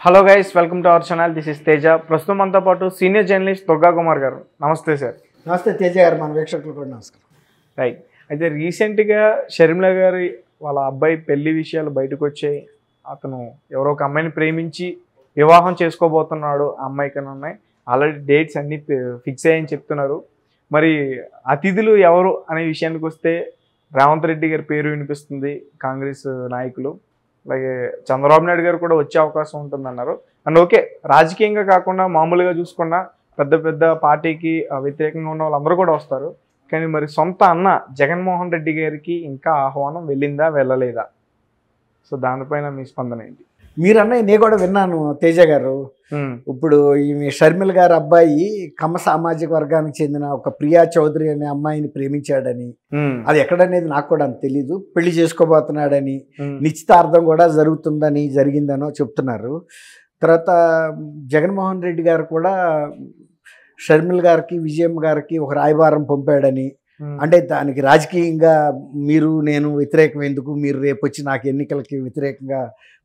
Hello guys, welcome to our channel. This is Teja. ప్రస్తుతం మనతో పాటు సీనియర్ జర్నలిస్ట్ దుర్గా కుమార్ గారు. నమస్తే సార్. నమస్తే తేజ గారు, మన వీక్షకులు కూడా నమస్కారం. రైట్. అయితే రీసెంట్గా షర్మిల గారి వాళ్ళ అబ్బాయి పెళ్లి విషయాలు బయటకు వచ్చాయి. అతను ఎవరో ఒక అమ్మాయిని ప్రేమించి వివాహం చేసుకోబోతున్నాడు. ఆ అమ్మాయి కన్నా ఉన్నాయి ఆల్రెడీ డేట్స్ అన్నీ ఫిక్స్ అయ్యాయని చెప్తున్నారు. మరి అతిథులు ఎవరు అనే విషయానికి వస్తే రేవంత్ రెడ్డి గారి పేరు వినిపిస్తుంది. కాంగ్రెస్ నాయకులు అలాగే చంద్రబాబు నాయుడు గారు కూడా వచ్చే అవకాశం ఉంటుందన్నారు. అండ్ ఓకే, రాజకీయంగా కాకుండా మామూలుగా చూసుకున్న పెద్ద పెద్ద పార్టీకి వ్యతిరేకంగా ఉన్న వాళ్ళందరూ కూడా వస్తారు. కానీ మరి సొంత అన్న జగన్మోహన్ రెడ్డి గారికి ఇంకా ఆహ్వానం వెళ్ళిందా వెళ్ళలేదా? సో దానిపైన మీ స్పందన ఏంటి? మీరన్నయ్య నేను కూడా విన్నాను తేజ గారు. ఇప్పుడు ఈ షర్మిల గారి అబ్బాయి కమ్మ సామాజిక వర్గానికి చెందిన ఒక ప్రియా చౌదరి అనే అమ్మాయిని ప్రేమించాడని, అది ఎక్కడనేది నాకు కూడా అంత తెలీదు, పెళ్లి చేసుకోబోతున్నాడని, నిశ్చితార్థం కూడా జరిగిందనో చెప్తున్నారు. తర్వాత జగన్మోహన్ రెడ్డి గారు కూడా షర్మిల గారికి విజయమ్మ గారికి ఒక రాయబారం పంపాడని, అంటే దానికి రాజకీయంగా మీరు నేను వ్యతిరేకం ఎందుకు, మీరు రేపు వచ్చి నాకు ఎన్నికలకి వ్యతిరేకంగా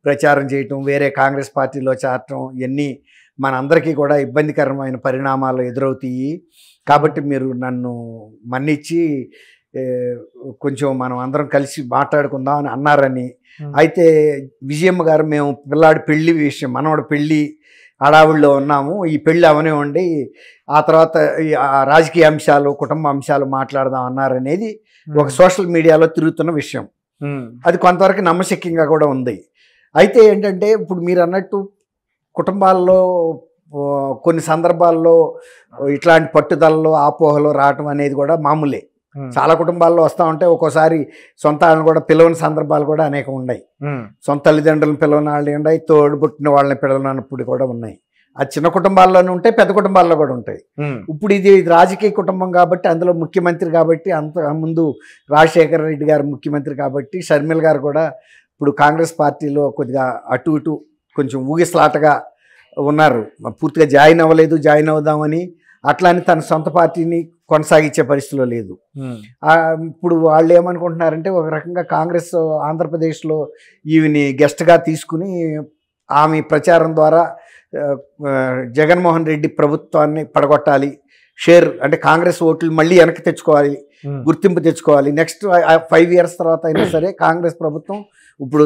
ప్రచారం చేయటం, వేరే కాంగ్రెస్ పార్టీలో చేరటం, ఇవన్నీ మనందరికీ కూడా ఇబ్బందికరమైన పరిణామాలు ఎదురవుతాయి. కాబట్టి మీరు నన్ను మన్నిచ్చి కొంచెం మనం అందరం కలిసి మాట్లాడుకుందాం అని అన్నారని. అయితే విజయమ్మ గారు మేము పిల్లాడి పెళ్లి విషయం, మనవాడి పెళ్ళి హడావుల్లో ఉన్నాము, ఈ పెళ్ళి అవనివ్వండి, ఆ తర్వాత రాజకీయ అంశాలు కుటుంబ అంశాలు మాట్లాడదాం అన్నారనేది ఒక సోషల్ మీడియాలో తిరుగుతున్న విషయం. అది కొంతవరకు నమ్మశక్యంగా కూడా ఉంది. అయితే ఏంటంటే ఇప్పుడు మీరు అన్నట్టు కుటుంబాల్లో కొన్ని సందర్భాల్లో ఇట్లాంటి పట్టుదలలో ఆపోహలు రావటం అనేది కూడా మామూలే. చాలా కుటుంబాల్లో వస్తూ ఉంటే ఒక్కోసారి సొంత వాళ్ళని కూడా పిలవని సందర్భాలు కూడా అనేకం ఉన్నాయి. సొంత తల్లిదండ్రులను పిలవని వాళ్ళు ఉన్నాయి, తోడుబుట్టిన వాళ్ళని పిలవనప్పుడు కూడా ఉన్నాయి. అది చిన్న కుటుంబాల్లోనే ఉంటాయి, పెద్ద కుటుంబాల్లో కూడా ఉంటాయి. ఇప్పుడు ఇది రాజకీయ కుటుంబం కాబట్టి, అందులో ముఖ్యమంత్రి కాబట్టి, అంత ముందు రాజశేఖర రెడ్డి గారు ముఖ్యమంత్రి కాబట్టి, షర్మిల గారు కూడా ఇప్పుడు కాంగ్రెస్ పార్టీలో కొద్దిగా అటు ఇటు కొంచెం ఊగిసలాటగా ఉన్నారు. పూర్తిగా జాయిన్ అవ్వలేదు, జాయిన్ అవుదామని, అట్లా అని తన సొంత పార్టీని కొనసాగించే పరిస్థితిలో లేదు. ఇప్పుడు వాళ్ళు ఏమనుకుంటున్నారంటే ఒక రకంగా కాంగ్రెస్ ఆంధ్రప్రదేశ్లో ఈవిని గెస్ట్గా తీసుకుని ఆమె ప్రచారం ద్వారా జగన్మోహన్ రెడ్డి ప్రభుత్వాన్ని పడగొట్టాలి, అంటే కాంగ్రెస్ ఓట్లు మళ్ళీ వెనక్కి తెచ్చుకోవాలి, గుర్తింపు తెచ్చుకోవాలి. నెక్స్ట్ 5 years తర్వాత అయినా సరే కాంగ్రెస్ ప్రభుత్వం ఇప్పుడు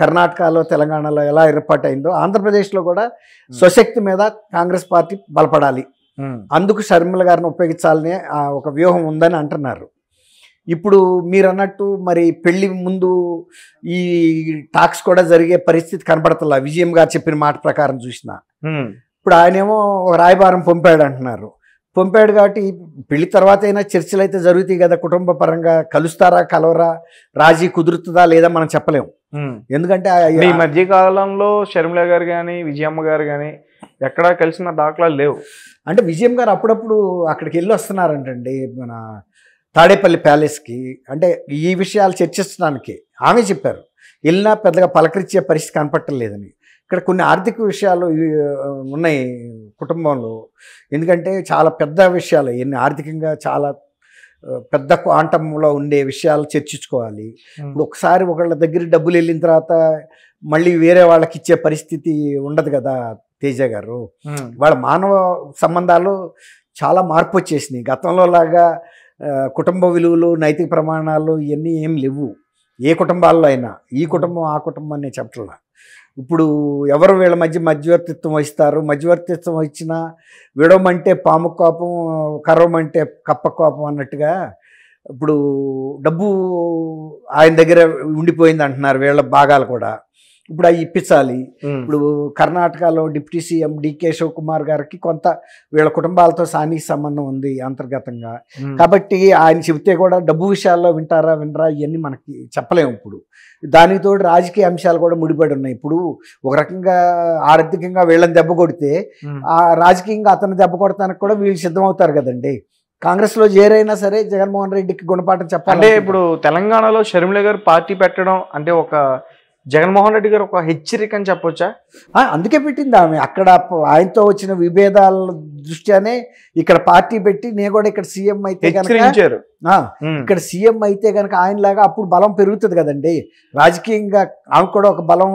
కర్ణాటకలో తెలంగాణలో ఎలా ఏర్పాటైందో ఆంధ్రప్రదేశ్లో కూడా స్వశక్తి మీద కాంగ్రెస్ పార్టీ బలపడాలి. అందుకు షర్మిల గారిని ఉపయోగించాలనే ఒక వ్యూహం ఉందని అంటున్నారు. ఇప్పుడు మీరు అన్నట్టు మరి పెళ్లి ముందు ఈ టాక్స్ కూడా జరిగే పరిస్థితి కనపడతలా. విజయం గారు చెప్పిన మాట ప్రకారం చూసిన ఇప్పుడు ఆయనేమో రాయబారం పంపాడు అంటున్నారు. పంపాడు కాబట్టి పెళ్లి తర్వాత అయినా చర్చలు అయితే జరుగుతాయి కదా, కుటుంబ పరంగా కలుస్తారా కలవరా, రాజీ కుదురుతుందా లేదా మనం చెప్పలేము. ఎందుకంటే ఈ మధ్య కాలంలో షర్మిల గారు కానీ విజయమ్మ గారు కానీ ఎక్కడా కలిసిన దాఖలాలు లేవు. అంటే విజయం గారు అప్పుడప్పుడు అక్కడికి వెళ్ళి వస్తున్నారంటండి, మన తాడేపల్లి ప్యాలెస్కి. అంటే ఈ విషయాలు చర్చించడానికి ఆమె చెప్పారు, వెళ్ళినా పెద్దగా పలకరించే పరిస్థితి కనపట్టలేదని. ఇక్కడ కొన్ని ఆర్థిక విషయాలు ఉన్నాయి కుటుంబంలో. ఎందుకంటే చాలా పెద్ద విషయాలు, ఎన్ని ఆర్థికంగా చాలా పెద్ద క్వాంటంలో ఉండే విషయాలు చర్చించుకోవాలి. ఇప్పుడు ఒకసారి ఒకళ్ళ దగ్గర డబ్బులు వెళ్ళిన తర్వాత మళ్ళీ వేరే వాళ్ళకి ఇచ్చే పరిస్థితి ఉండదు కదా తేజ గారు. వాళ్ళ మానవ సంబంధాలు చాలా మార్పు వచ్చేసినాయి. గతంలో లాగా కుటుంబ విలువలు నైతిక ప్రమాణాలు ఇవన్నీ ఏం లేవు ఏ కుటుంబాల్లో అయినా. ఈ కుటుంబం ఆ కుటుంబం అనే చెప్పట్లా. ఇప్పుడు ఎవరు వీళ్ళ మధ్యవర్తిత్వం వహిస్తారు, మధ్యవర్తిత్వం వహించినా విడవమంటే పాము కోపం, కరవమంటే కప్ప కోపం అన్నట్టుగా ఇప్పుడు డబ్బు ఆయన దగ్గర ఉండిపోయింది అంటున్నారు వీళ్ళ భాగాలు కూడా. ఇప్పుడు అవి ఇప్పించాలి. ఇప్పుడు కర్ణాటకలో డిప్యూటీ సీఎం డికే శివకుమార్ గారికి కొంత వీళ్ళ కుటుంబాలతో సాన్నిహిత సంబంధం ఉంది అంతర్గతంగా. కాబట్టి ఆయన చెబితే కూడా డబ్బు విషయాల్లో వినరా ఇవన్నీ మనకి చెప్పలేము. ఇప్పుడు దానికి తోడు రాజకీయ అంశాలు కూడా ముడిపడి ఉన్నాయి. ఇప్పుడు ఒక రకంగా ఆర్థికంగా వీళ్ళని దెబ్బ కొడితే ఆ రాజకీయంగా అతను దెబ్బ కొడతానికి కూడా వీళ్ళు సిద్ధమవుతారు కదండి. కాంగ్రెస్ లో చేరైనా సరే జగన్మోహన్ రెడ్డికి గుణపాఠం చెప్పాలి. అంటే ఇప్పుడు తెలంగాణలో షర్మిల గారు పార్టీ పెట్టడం అంటే ఒక జగన్మోహన్ రెడ్డి గారు ఒక హెచ్చరిక అని చెప్పొచ్చా? అందుకే పెట్టింది ఆమె. అక్కడ ఆయనతో వచ్చిన విభేదాల దృష్ట్యానే ఇక్కడ పార్టీ పెట్టి నేను కూడా ఇక్కడ సీఎం అయితే ఇక్కడ సీఎం అయితే కనుక ఆయనలాగా అప్పుడు బలం పెరుగుతుంది కదండి రాజకీయంగా. ఆమె కూడా ఒక బలం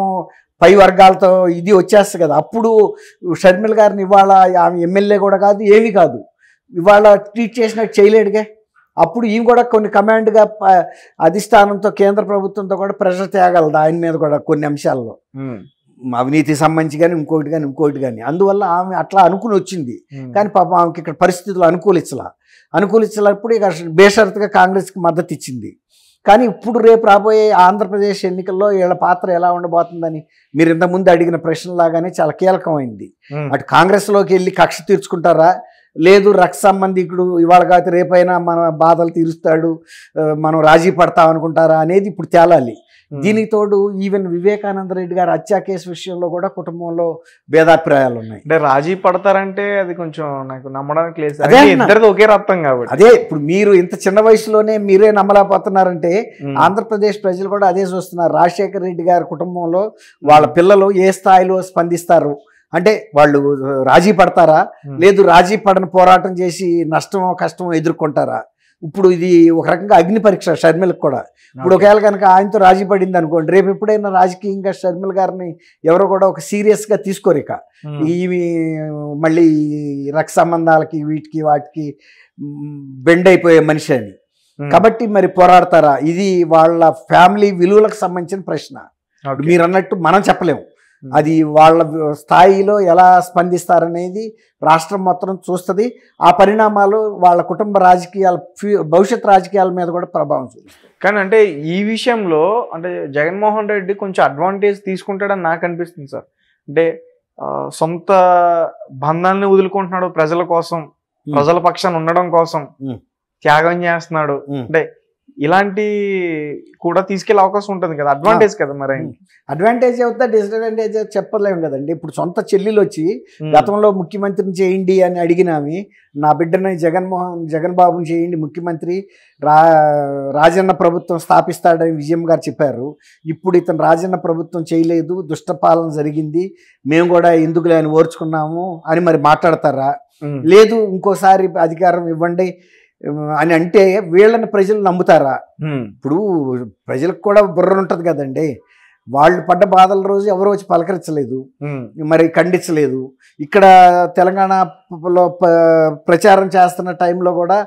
పై వర్గాలతో ఇది వచ్చేస్తుంది కదా. అప్పుడు షర్మిల గారిని ఇవాళ ఆమె ఎమ్మెల్యే కూడా కాదు, ఏమీ కాదు, ఇవాళ ట్రీట్ చేసినట్టు చేయలేడుగా. అప్పుడు ఈమె కూడా కొన్ని కమాండ్గా అధిష్టానంతో కేంద్ర ప్రభుత్వంతో కూడా ప్రెషర్ తేగలదు ఆయన మీద కూడా కొన్ని అంశాల్లో, అవినీతికి సంబంధించి కానీ ఇంకోటి కానీ. అందువల్ల ఆమె అట్లా అనుకుని వచ్చింది. కానీ పాపం ఆమెకి ఇక్కడ పరిస్థితులు అనుకూలించినప్పుడు ఇక బేషరతుగా కాంగ్రెస్కి మద్దతు ఇచ్చింది. కానీ ఇప్పుడు రేపు రాబోయే ఆంధ్రప్రదేశ్ ఎన్నికల్లో వీళ్ళ పాత్ర ఎలా ఉండబోతుందని మీరు ఇంతకుముందు అడిగిన ప్రశ్నలాగానే చాలా కీలకమైంది. అటు కాంగ్రెస్లోకి వెళ్ళి కక్ష తీర్చుకుంటారా, లేదు రక్త సంబంధికుడు ఇవాళ కాదు రేపైనా మన బాధలు తీరుస్తాడు, మనం రాజీ పడతాం అనుకుంటారా అనేది ఇప్పుడు తేలాలి. దీనికి తోడు ఈవెన్ వివేకానంద రెడ్డి గారు హత్యా కేసు విషయంలో కూడా కుటుంబంలో భేదాభిప్రాయాలు ఉన్నాయి. అంటే రాజీ పడతారంటే అది కొంచెం నాకు నమ్మడానికి లేదు. ఇద్దరిది ఒకే రక్తం కాబట్టి. అదే ఇప్పుడు మీరు ఇంత చిన్న వయసులోనే మీరే నమ్మలేకపోతున్నారంటే ఆంధ్రప్రదేశ్ ప్రజలు కూడా అదే చూస్తున్నారు. రాజశేఖర రెడ్డి గారి కుటుంబంలో వాళ్ళ పిల్లలు ఏ స్థాయిలో స్పందిస్తారు, అంటే వాళ్ళు రాజీ పడతారా, లేదు రాజీ పడని పోరాటం చేసి నష్టమో కష్టమో ఎదుర్కొంటారా. ఇప్పుడు ఇది ఒక రకంగా అగ్ని పరీక్ష షర్మిలకు కూడా. ఇప్పుడు ఒకవేళ కనుక ఆయనతో రాజీ పడింది అనుకోండి, రేపు ఎప్పుడైనా రాజకీయంగా షర్మిల గారిని ఎవరో కూడా ఒక సీరియస్గా తీసుకోరు. ఇక ఇవి మళ్ళీ రక్త సంబంధాలకి వీటికి వాటికి బెండ్ అయిపోయే మనిషి అని. కాబట్టి మరి పోరాడతారా, ఇది వాళ్ళ ఫ్యామిలీ విలువలకు సంబంధించిన ప్రశ్న. మీరు అన్నట్టు మనం చెప్పలేము, అది వాళ్ళ స్థాయిలో ఎలా స్పందిస్తారనేది రాష్ట్రం మొత్తం చూస్తుంది. ఆ పరిణామాలు వాళ్ళ కుటుంబ రాజకీయాల భవిష్యత్ రాజకీయాల మీద కూడా ప్రభావం చూపిస్తాయి. కానీ అంటే ఈ విషయంలో అంటే జగన్మోహన్ రెడ్డి కొంచెం అడ్వాంటేజ్ తీసుకుంటాడని నాకు అనిపిస్తుంది సార్. అంటే సొంత బంధాన్ని వదులుకుంటున్నాడు ప్రజల కోసం, ప్రజల పక్షాన ఉండడం కోసం త్యాగం చేస్తున్నాడు. అంటే ఇలాంటి కూడా తీసుకెళ్లే అవకాశం ఉంటుంది కదా, అడ్వాంటేజ్ కదా. మరి అడ్వాంటేజ్ అవుతా డిసడ్వాంటేజ్ చెప్పలేము కదండి. ఇప్పుడు సొంత చెల్లెలు వచ్చి గతంలో ముఖ్యమంత్రిని చేయండి అని అడిగినామి, నా బిడ్డని జగన్ బాబుని చేయండి ముఖ్యమంత్రి, రాజన్న ప్రభుత్వం స్థాపిస్తాడని విజయం గారు చెప్పారు. ఇప్పుడు ఇతను రాజన్న ప్రభుత్వం చేయలేదు, దుష్టపాలన జరిగింది, మేము కూడా ఎందుకులే అని ఓర్చుకున్నాము అని మరి మాట్లాడతారా, లేదు ఇంకోసారి అధికారం ఇవ్వండి అని అంటే వీళ్ళని ప్రజలు నమ్ముతారా. ఇప్పుడు ప్రజలకు కూడా బుర్ర ఉంటుంది కదండి. వాళ్ళు పడ్డ బాధల రోజు ఎవరో వచ్చి పలకరించలేదు, మరి ఖండించలేదు. ఇక్కడ తెలంగాణలో ప్రచారం చేస్తున్న టైంలో కూడా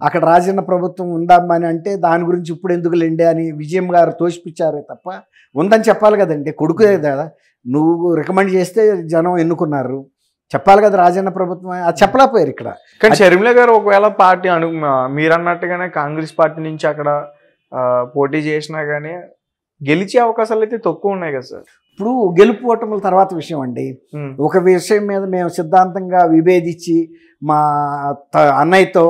అక్కడ రాజన్న ప్రభుత్వం ఉందామని అంటే దాని గురించి ఇప్పుడు ఎందుకు లేండి అని విజయం గారు తోసిపిచ్చారే తప్ప ఉందని చెప్పాలి కదండి. కొడుకుదే కదా, నువ్వు రికమెండ్ చేస్తే జనం ఎన్నుకున్నారు, చెప్పాలి కదా రాజన్న ప్రభుత్వం. అది చెప్పలేకపోయారు ఇక్కడ. కానీ షర్మిల గారు ఒకవేళ పార్టీ మీరు అన్నట్టుగానే కాంగ్రెస్ పార్టీ నుంచి అక్కడ పోటీ చేసినా కానీ గెలిచే అవకాశాలు అయితే తక్కువ ఉన్నాయి కదా సార్. ఇప్పుడు గెలుపు ఓటముల తర్వాత విషయం అండి. ఒక విషయం మీద మేము సిద్ధాంతంగా విభేదించి మా అన్నయ్యతో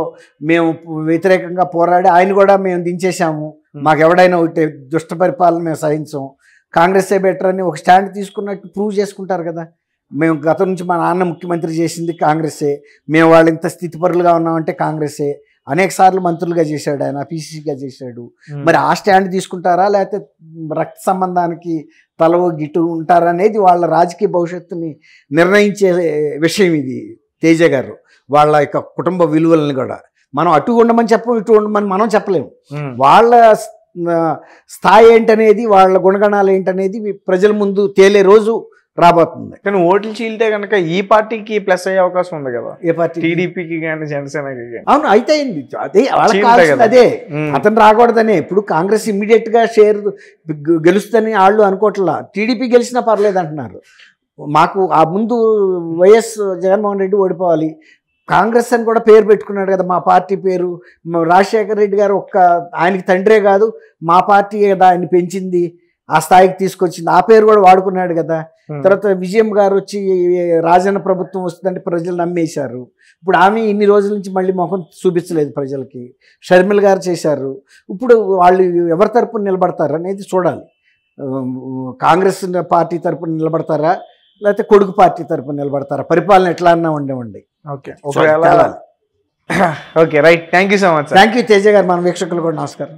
మేము వ్యతిరేకంగా పోరాడి ఆయన కూడా మేము దించేసాము, మాకు ఎవడైనా ఒకటి దుష్ట పరిపాలన మేము సహించాం, కాంగ్రెసే బెటర్ అని ఒక స్టాండ్ తీసుకున్నట్టు ప్రూవ్ చేసుకుంటారు కదా. మేము గతం నుంచి మా నాన్న ముఖ్యమంత్రి చేసింది కాంగ్రెసే, మేము వాళ్ళు ఇంత స్థితిపరులుగా ఉన్నామంటే కాంగ్రెసే, అనేక సార్లు మంత్రులుగా చేశాడు ఆయన, పీసీసీగా చేశాడు. మరి ఆ స్టాండ్ తీసుకుంటారా లేకపోతే రక్త సంబంధానికి తలవో గిటు ఉంటారా అనేది వాళ్ళ రాజకీయ భవిష్యత్తుని నిర్ణయించే విషయం ఇది. తేజ గారు వాళ్ళ యొక్క కుటుంబ విలువలను కూడా మనం అటు ఉండమని చెప్పం, ఇటు ఉండమని మనం చెప్పలేము. వాళ్ళ స్థాయి ఏంటనేది, వాళ్ళ గుణగణాలు ఏంటనేది ప్రజల ముందు తేలే రోజు రాబోతుంది. కానీ ఓట్లు చీలితే కనుక ఈ పార్టీకి ప్లస్ అయ్యే అవకాశం ఉంది కదా. ఏ పార్టీ? టీడీపీకి కానీ జనసేనకి. అవును, అయితే అదే వాళ్ళకి కావాల్సింది అదే, అతను రాకూడదనే. ఇప్పుడు కాంగ్రెస్ ఇమ్మీడియట్ గా షేర్ గెలుస్తుందని వాళ్ళు అనుకోవట్లా, టీడీపీ గెలిచినా పర్లేదు అంటున్నారు. మాకు ఆ ముందు వైఎస్ జగన్మోహన్ రెడ్డి ఓడిపోవాలి, కాంగ్రెస్ అని కూడా పేరు పెట్టుకున్నాడు కదా, మా పార్టీ పేరు. రాజశేఖర రెడ్డి గారు ఆయనకి తండ్రే కాదు, మా పార్టీ కదా ఆయన పెంచింది, ఆ స్థాయికి తీసుకొచ్చింది, ఆ పేరు కూడా వాడుకున్నాడు కదా. తర్వాత విజయం గారు వచ్చి రాజన్న ప్రభుత్వం వస్తుందంటే ప్రజలు నమ్మేశారు. ఇప్పుడు ఆమె ఇన్ని రోజుల నుంచి మళ్ళీ ముఖం చూపించలేదు ప్రజలకి. షర్మిల గారు చేశారు. ఇప్పుడు వాళ్ళు ఎవరి తరపున నిలబడతారు అనేది చూడాలి. కాంగ్రెస్ పార్టీ తరపున నిలబడతారా లేకపోతే కొడుకు పార్టీ తరపున నిలబడతారా, పరిపాలన ఎట్లా అన్నా ఉండేవండి. Okay okay right. Thank you so much. Thank you Teja గారు. మన వీక్షకులు కూడా నమస్కారం.